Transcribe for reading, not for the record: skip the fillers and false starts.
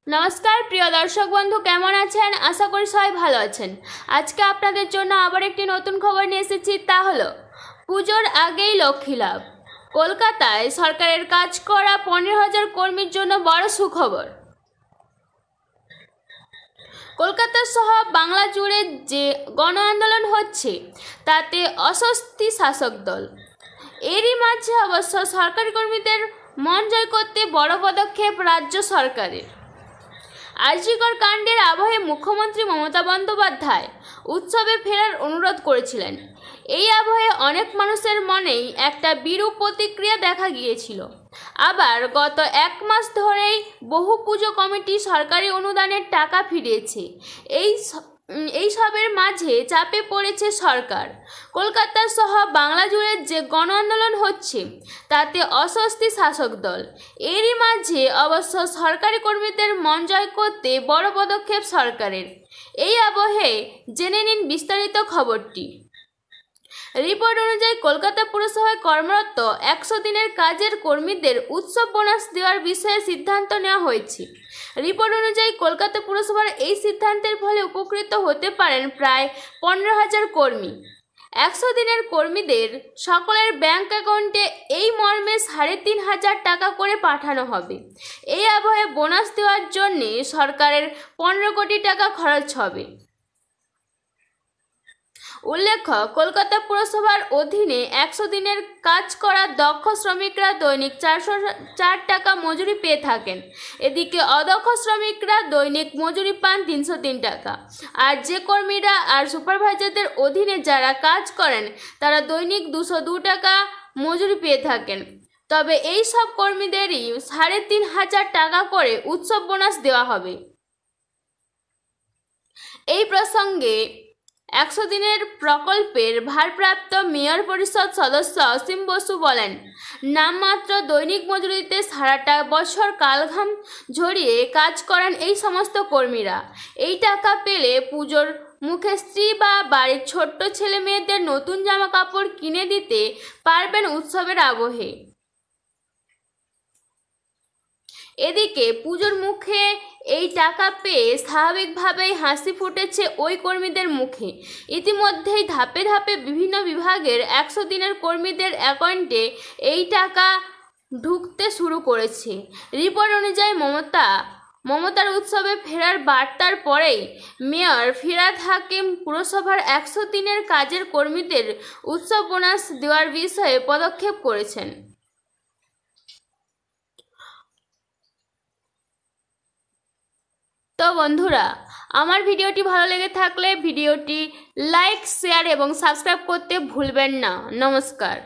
नमस्कार प्रिय दर्शक बंधु केमन आছেন आशा करी सबाई भालो आছেন। आज के आपनादेर जोन्नो आबार एकटी नतून खबर निये एसेछि ता हलो पुजोर आगेई लक्ष्मी लाभ। कलकाताय सरकारेर काज करा 15,000 कर्मीर जोन्नो बड़ सुखबर। कलकाता सह बांगला जुड़े जे गण आंदोलन होच्छे ताते अस्वस्ति शासक दल। एरই माझे अवश्य सरकारी कर्मीदेर मन जय करते बड़ पदक्षेप राज्य सरकारेर। आरजीकर कांडेर आबहे मुख्यमंत्री ममता बंदोपाध्याय उत्सवे फेरार अनुरोध करेছিলেন। এই আবহে অনেক মানুষের মনেই একটা বিরূপ প্রতিক্রিয়া দেখা গিয়েছিল। আবার গত এক মাস ধরেই বহু পুজো কমিটি সরকারি অনুদানের টাকা ফিরিয়েছে। এই সবের মাঝে চাপে পড়েছে সরকার। কলকাতা সহ বাংলা জুড়ে যে গণ আন্দোলন হচ্ছে তাতে অস্বস্তি শাসক দল। এরই মাঝে অবশ্য সরকারি কর্মীদের মন জয় করতে বড় পদক্ষেপ সরকারের। এই আবহে জেনে নিন বিস্তারিত খবরটি। रिपोर्ट अनुयायी कलकाता पुरसभाय कर्मरत 100 दिनेर काजेर कर्मीदेर उत्सव बोनास देওয়ার বিষয়ে सिद्धांत नेওয়া হয়েছে। रिपोर्ट अनुयायी कलकाता पुरसभार এই সিদ্ধান্তের ফলে উপকৃত হতে পারেন প্রায় 15,000 কর্মী। 100 দিনের কর্মীদের সকলের ব্যাংক অ্যাকাউন্টে এই মর্মে 3,500 টাকা করে পাঠানো হবে। এই আবহে বোনাস দেওয়ার জন্য সরকারের 15 কোটি টাকা খরচ হবে। उल्लेख्य कलकाता पुरसभार अधीने 100 दिनेर काज करा दक्ष श्रमिकरा दैनिक 404 टाका मजुरी पेये थाकेन। एदिके अदक्ष श्रमिकरा दैनिक मजुरी पान 303 टाका और जे कर्मीरा और सुपारभाइजारदेर अधीने जारा काज करेन तारा दैनिक 202 टाका मजुरी पेये थाकेन। तबे एई सब कर्मीदेरই 3,500 टाका करे उत्सव बोनास देওয়া হবে। এই প্রসঙ্গে 100 দিনের প্রকল্পের ভারপ্রাপ্ত মেয়র পরিষদ সদস্য অসীম বসু বলেন, নামমাত্র দৈনিক মজুরিতে সারাটা বছর কালঘাম ঝরিয়ে কাজ করেন এই সমস্ত কর্মীরা। এই টাকা পেলে পুজোর মুখে স্ত্রী বা বাড়ির ছোট্ট ছেলে মেয়েদের নতুন জামা কাপড় কিনে দিতে পারবেন উৎসবের আবহে। এদিকে পুজোর মুখে এই টাকা পেয়ে স্বাভাবিকভাবেই হাসি ফুটেছে ওই কর্মীদের মুখে। ইতিমধ্যেই ধাপে ধাপে বিভিন্ন বিভাগের 100 দিনের কর্মীদের অ্যাকাউন্টে এই টাকা ঢুকতে শুরু করেছে। রিপোর্ট অনুযায়ী মমতার উৎসবে ফেরার বার্তার পরেই মেয়র ফিরহাদ হাকিম পুরসভার 100 দিনের কাজের কর্মীদের উৎসব বোনাস দেওয়ার বিষয়ে পদক্ষেপ করেছেন। तो बंधुरा आमार भिडियोटी भालो लेगे थाकले भिडियोटी लाइक शेयर एवं सबस्क्राइब करते भूलबेन ना। नमस्कार।